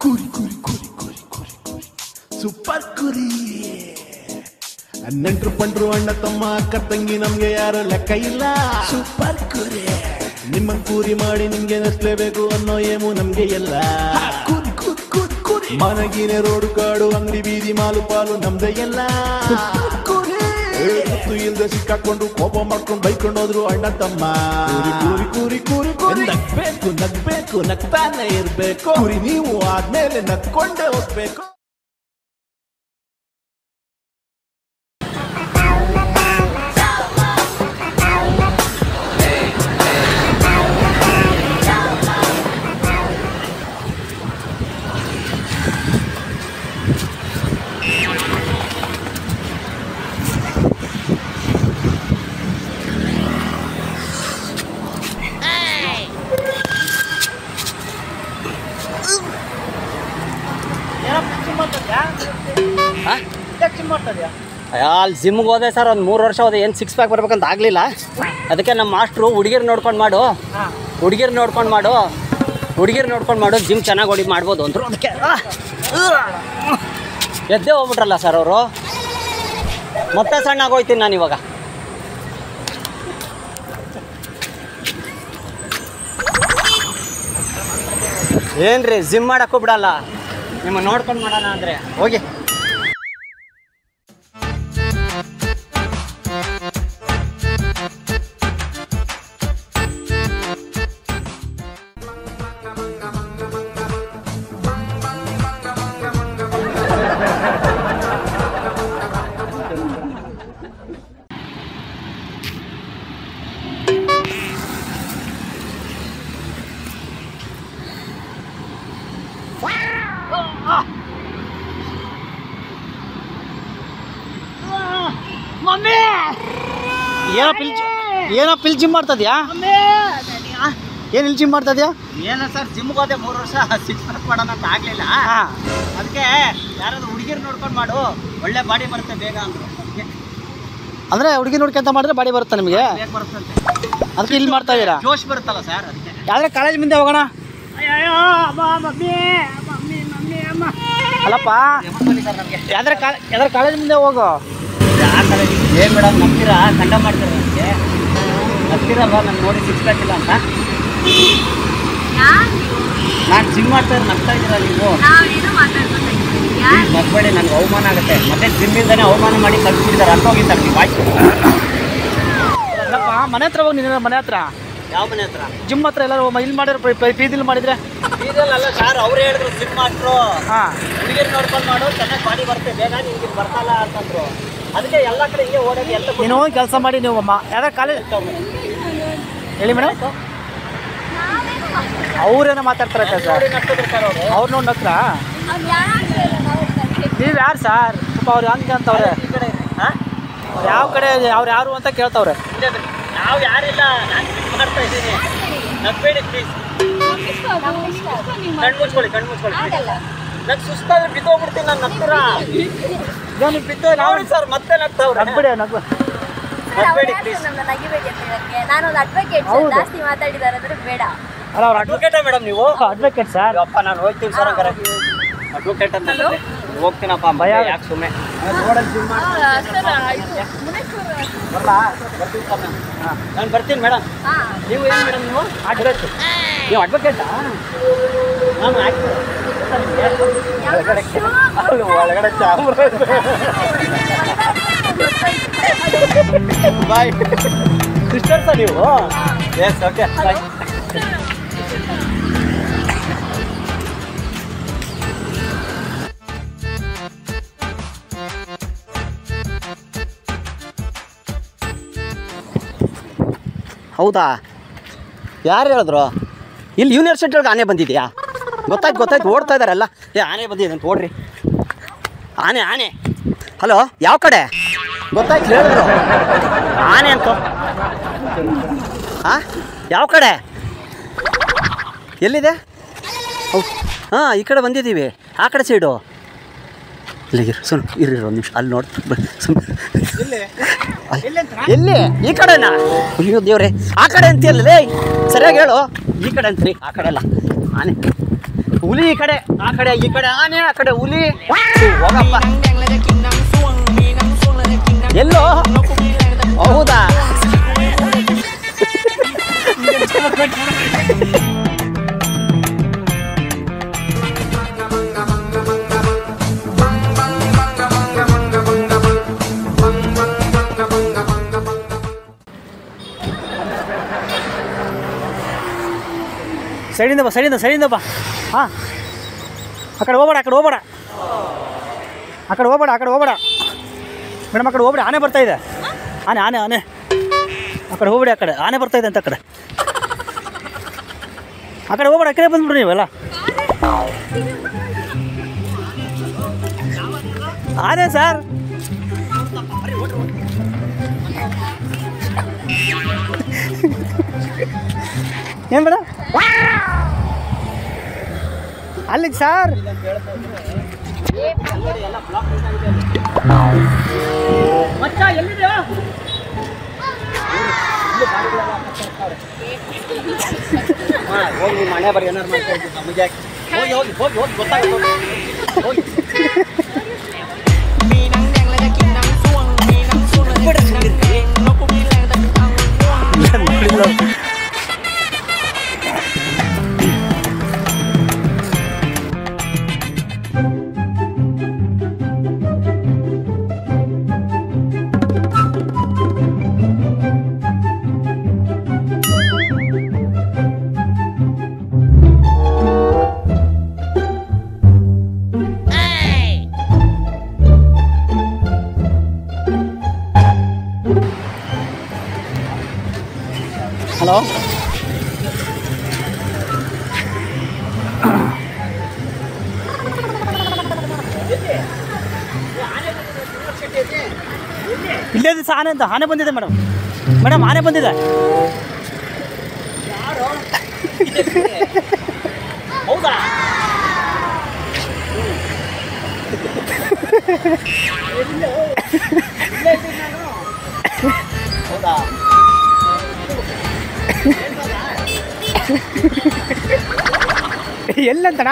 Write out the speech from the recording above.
ಕುರಿ ಕುರಿ ಕುರಿ ಕುರಿ ಕುರಿ ಕುರಿ ಸೂಪರ್ ಕುರಿ. ನೆಂಟ್ರು ಪಂಡ್ರು ಅಣ್ಣ ತಮ್ಮ ಅಕ್ಕ ತಂಗಿ ನಮ್ಗೆ ಯಾರು ಲೆಕ್ಕ ಇಲ್ಲ. ಸೂಪರ್ ಕುರಿ. ನಿಮ್ಮ ಕೂರಿ ಮಾಡಿ ನಿಮ್ಗೆ ನಸ್ಲೇಬೇಕು ಅನ್ನೋ ಏಮು ನಮ್ಗೆ ಎಲ್ಲ. ಕುರಿ ಕುರಿ ಕುರಿ ಕುರಿ. ಮನಗಿನ ರೋಡು ಕಾಡು ಅಂಗಡಿ ಬೀದಿ ಮಾಲು ಪಾಲು ನಮ್ದೆ ಎಲ್ಲ. ಗೊತ್ತು ಇಲ್ದೆ ಸಿಕ್ಕಾಕೊಂಡು ಕೋಪ ಮಾಡ್ಕೊಂಡು ಬೈಕೊಂಡು ಹೋದ್ರು ಅಣ್ಣ ತಮ್ಮ. ಕೂರಿ ಕೂರಿ ಕೂರಿ ಕೂರಿ ನಗ್ಬೇಕು ನಗ್ಬೇಕು ನಗ್ತಾನೆ ಇರ್ಬೇಕು. ಕುರಿ ನೀವು ಆದ್ಮೇಲೆ ನಗ್ಕೊಂಡೇ ಹೋಗ್ಬೇಕು. ಅಲ್ಲಿ ಜಿಮ್ಗೆ ಹೋದೆ ಸರ್, ಒಂದು 3 ವರ್ಷ ಹೋದೆ. ಏನು 6 ಪ್ಯಾಕ್ ಬರ್ಬೇಕಂತ ಆಗಲಿಲ್ಲ. ಅದಕ್ಕೆ ನಮ್ಮ ಮಾಸ್ಟ್ರು ಹುಡುಗಿರು ನೋಡ್ಕೊಂಡು ಮಾಡು ಜಿಮ್ ಚೆನ್ನಾಗಿ ಮಾಡ್ಬೋದು ಅಂದರು. ಅದಕ್ಕೆ ಎದ್ದೇ ಹೋಗ್ಬಿಟ್ರಲ್ಲ ಸರ್ ಅವರು. ಮತ್ತೆ ಸಣ್ಣ ಆಗೋಯ್ತೀನಿ ನಾನು ಇವಾಗ. ಏನ್ರಿ ಜಿಮ್ ಮಾಡೋಕ್ಕೂ ಬಿಡಲ್ಲ, ನಿಮ್ಮ ನೋಡ್ಕೊಂಡು ಮಾಡೋಣ ಅಂದರೆ ಹೋಗಿ. ಏನೋ ಪಿಲ್ ಜಿಮ್ ಮಾಡ್ತದ್ಯಾ? ಏನು ಇಲ್ಲಿ ಜಿಮ್ ಮಾಡ್ತದ್ಯಾ? ಏನೋ ಸರ್ ಜಿಮ್ಗೆ ಹೋದೆ 3 ವರ್ಷ 6 ಪ್ಯಾಕ್ ಮಾಡೋಣ ಅಂತ ಆಗಲಿಲ್ಲ. ಅದಕ್ಕೆ ಯಾರಾದ್ರೂ ಹುಡುಗಿರು ನೋಡ್ಕೊಂಡು ಮಾಡು, ಒಳ್ಳೆ ಬಾಡಿ ಬರುತ್ತೆ ಬೇಗ ಅಂದರು. ಅಂದರೆ ಹುಡುಗಿ ನೋಡ್ಕೊಂತ ಮಾಡಿದ್ರೆ ಬಾಡಿ ಬರುತ್ತೆ ನಿಮಗೆ? ಬರುತ್ತಂತೆ. ಅದಕ್ಕೆ ಇಲ್ಲಿ ಮಾಡ್ತಾ ಇದ್ದೀರಾ? ಜೋಶ್ ಬರುತ್ತಲ್ಲ ಸರ್ ಅದಕ್ಕೆ. ಯಾವ್ದಾರ ಕಾಲೇಜ್ ಮುಂದೆ ಹೋಗೋಣ. ಅಲ್ಲಪ್ಪ, ಯಾವ್ದಾರ ಕಾಲೇಜ್ ಮುಂದೆ ಹೋಗು. ಏನು ಮೇಡಮ್ ನಂಬ್ತೀರಾ? ಕಂಡ ಮಾಡ್ತೀರ ನನಗೆ ನಂಬ್ತೀರಲ್ವಾ? ನಾನು ನೋಡಿ 6 ಪ್ಯಾಕ್ ಇಲ್ಲ ಅಂತ. ನಾನು ಜಿಮ್ ಮಾಡ್ತಾ ನಗ್ತಾ ಇದ್ದೀರಾ ನೀವು? ನಗ್ಬೇಡಿ, ನನಗೆ ಅವಮಾನ ಆಗುತ್ತೆ. ಮತ್ತೆ ಜಿಮ್ ಇಲ್ದಾನೆ ಅವಮಾನ ಮಾಡಿ ಕಲ್ಪಿಸಿದ್ದಾರೆ. ಅಂತ ಹೋಗಿದ್ದಾರೆ ನೀವು ವಾಯ್ಸ್. ಅಲ್ಲಪ್ಪ, ಮನೆ ಹತ್ರ ಹೋಗಿ. ನೀನು ಮನೆ ಹತ್ರ? ಯಾವ ಮನೆ ಹತ್ರ? ಜಿಮ್ ಹತ್ರ ಎಲ್ಲರೂ ಇಲ್ಲಿ ಮಾಡಿದ್ರೆ ಪೀದಿಲ್ ಮಾಡಿದ್ರೆ ಪೀದಲ್ಲ ಸರ್, ಅವರೇ ಹೇಳಿದ್ರು ಜಿಮ್ ಮಾಡ್ರು. ಹಾಂ, ಹುಡುಗಿರು ನೋಡ್ಕೊಂಡು ಮಾಡು, ಚೆನ್ನಾಗಿ ಬಾಡಿ ಬರುತ್ತೆ ಬೇಗ, ನಿಮ್ಗೆ ಬರ್ತಲ್ಲ ಅಂತಂದ್ರು. ಅದಕ್ಕೆ ಎಲ್ಲ ಕಡೆ ಹಿಂಗೆ ಓಡೋದು. ಎಲ್ಲ ನೀನು ಹೋಗಿ ಕೆಲಸ ಮಾಡಿ. ನೀವು ಯಾವ್ದಾರ ಕಾಲೇಜ್ ಹೇಳಿ ಮೇಡಮ್. ಅವ್ರೇನೋ ಮಾತಾಡ್ತಾರೆ ಸರ್. ಅವ್ರು ನೋಡಿ ನಗ್ರ. ನೀವು ಯಾರು ಸರ್? ಪಾಪ ಅವ್ರು ಹಂಗೆ ಅಂತವ್ರೆ. ಯಾವ ಕಡೆ ಅವ್ರು ಯಾರು ಅಂತ ಕೇಳ್ತವ್ರೆ. ನಾವು ಯಾರಿಲ್ಲ, ನಾನು ಜಿಮ್ ಮಾಡ್ತಾ ಇದ್ದೀನಿ. ನಗ್ಬೇಡಿ ಪ್ಲೀಸ್. ಕಣ್ಣು ಮುಚ್ಕೊಳ್ಳಿ. ನಂಗೆ ಸುಸ್ತಾಗಿ ಬಿದ್ದೋಗ್ಬಿಡ್ತೀನಿ. ನಾನು ನಗ್ತೀರಾ? ನಾನು ಬಿದ್ದು ನೋಡಿ ಸರ್, ಮತ್ತೆ ನಗ್ತಾವ್ರೆ. ನಗ್ಬೇಡಿ ನಗ್ಬೇಡಿ ಪ್ಲೀಸ್. ನಾನು ಒಂದು ಅಡ್ವೊಕೇಟ್, ಜಾಸ್ತಿ ಮಾತಾಡಿದಾರೆ ಅಂದ್ರೆ ಬೇಡ. ಅಲ್ಲ, ಅವ್ರು ಅಡ್ವೊಕೇಟಾ ಮೇಡಮ್ ನೀವು? Advocate sir. ಅಪ್ಪ ನಾನು ಹೋಗ್ತೀನಿ ಸರ್. ಹಂಗಾರೆ ಅಡ್ವೊಕೇಟ್ ಅಂತ ಹೋಗ್ತೀನಪ್ಪ. ಭಯ ಯಾಕೆ ಸುಮ್ಮನೆ? ನಾನು ಬರ್ತೀನಿ ಮೇಡಮ್. ನೀವು ಏನು ಮೇಡಮ್? ನೀವು ಅಡ್ವೊಕೇಟಾ? ನಾನು ಒಳಗಡೆ ಚಾಮರಾಜ. ಬಾಯ್ ಸಿಸ್ಟರ್ಸಾ ನೀವು? Yes, okay bye. ಹೌದಾ? ಯಾರು ಹೇಳಿದ್ರು? ಇಲ್ಲಿ ಯೂನಿವರ್ಸಿಟಿ ಒಳಗೆ ಆನೆ ಬಂದಿದೆಯಾ? ಗೊತ್ತಾಯ್ತು ಓಡ್ತಾ ಇದ್ದಾರೆಲ್ಲ. ಆನೆ ಬಂದಿದೆ ಅಂತ ಓಡ್ರಿ. ಆನೆ ಹಲೋ, ಯಾವ ಕಡೆ? ಗೊತ್ತಾಯ್ತು ಹೇಳಿದ್ರು ಆನೆ ಅಂತ. ಹಾಂ, ಯಾವ ಕಡೆ? ಎಲ್ಲಿದೆ? ಹಾಂ, ಈ ಕಡೆ ಬಂದಿದ್ದೀವಿ. ಆ ಕಡೆ ಸೈಡು. ಇಲ್ಲಿಗಿರು ಸುಮ್ಮನೆ ಇರಿ ಒಂದು ನಿಮಿಷ ಅಲ್ಲಿ ನೋಡಿ ಸುಮ್ಮನೆ ಎಲ್ಲಿ ಅಂತ ಎಲ್ಲಿ ಈ ಕಡೆನಾ ಅಯ್ಯೋ ದೇವ್ರೆ ಆ ಕಡೆ ಅಂತೀಯಲ್ಲೇ ಸರಿಯಾಗಿ ಹೇಳು ಈ ಕಡೆ ಅಂತೀರಿ ಆ ಕಡೆ ಅಲ್ಲ ಆನೆ ಹುಲಿ ಈ ಕಡೆ ಆ ಕಡೆ ಈ ಕಡೆ ಆನೆ ಆ ಕಡೆ ಹುಲಿ ಹೋಗಪ್ಪ ಎಲ್ಲೋ ಹೌದಾ ಸೈಡಿಂದ ಬಾ ಹಾಂ ಆ ಕಡೆ ಹೋಗ್ಬೇಡ ಮೇಡಮ್ ಆ ಕಡೆ ಹೋಗ್ಬೇಡ ಆನೆ ಬರ್ತಾ ಇದೆ ಆನೆ ಆ ಕಡೆ ಹೋಗ್ಬೇಡಿ ಆ ಕಡೆ ಆನೆ ಬರ್ತಾ ಇದೆ ಅಂತ ಆ ಕಡೆ ಹೋಗ್ಬೇಡ ಆ ಕಡೆ ಬಂದ್ಬಿಡ್ರಿ ನೀವೆಲ್ಲ ಆನೆ ಸರ್ ಏನು ಬೇಡ ಅಲ್ಲಿಗೆ ಸರ್ ಹೋಗಿ ಮನೆ ಬರೀ ಏನಾರು ಮಾಡ್ಕೊಂಡು ನಮಗೆ ಹೋಗಿ ಗೊತ್ತಾಗುತ್ತೆ ಹೋಗಿ ಹಲೋ ಇಲ್ಲೇ ಸಹ ಆನೆ ಬಂದಿದೆ ಮೇಡಮ್ ಆನೆ ಬಂದಿದೆ ಹೌದಾ ಹೌದಾ ಎಲ್ಲಂತಣ